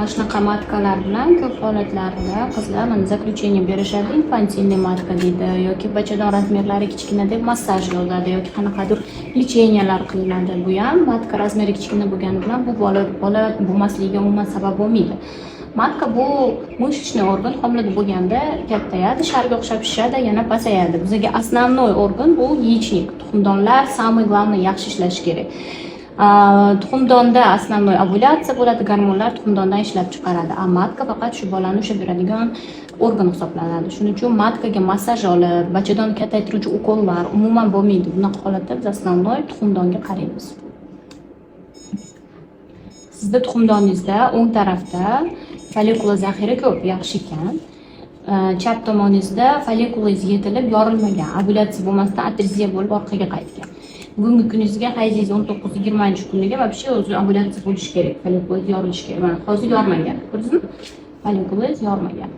mana shunaqa matkalar bilan ko'p holatlarda qizlar mana zaключение berishadi, infantilniy matka deydi yoki bachadon razmerlari kichkina deb massaj yozadi yoki qanaqadir lecheniyalar qilinadi. Bu ham matka razmeri kichkina bo'lgani bilan bu bola bo'lmasligiga umuman sabab bo'lmaydi. Matka bu мышечный organ, homilada bo'lganda kattayadi, sharga o'xshab shishadi, yana pasayadi. Bizga основной organ bu яичник, tuxumdonlar самый главный yaxshi ishlashi kerak. Tuxumdonda основной ovulyatsiya bo'ladi, gormonlar tuxumdondan ishlab chiqaradi. Matka faqat shu bolani ushlab beradigan organ hisoblanadi. Shuning uchun matkaga massaj olib, bachadonni kattaytiruvchi ukollar umuman bo'lmaydi. Bunaqa holatda biz основной tuxumdonga qaraymiz. Sizda tuxumdoningizda o'ng tarafda follikula zaxira ko'p, yaxshi ekan. Chap tomoningizda follikulangiz yetilib, yorilmagan, ovulyatsiya bo'lmasdan atreziya bo'lib orqaga qaytgan. Bugungi kuningizga hayzingiz 19-20 kuniga вообще o'zi ovulyatsiya bo'lishi kerak, follikulangiz yorilishi kerak. Mana hozir yormagan. Ko'rdingizmi? Follikulangiz yormagan.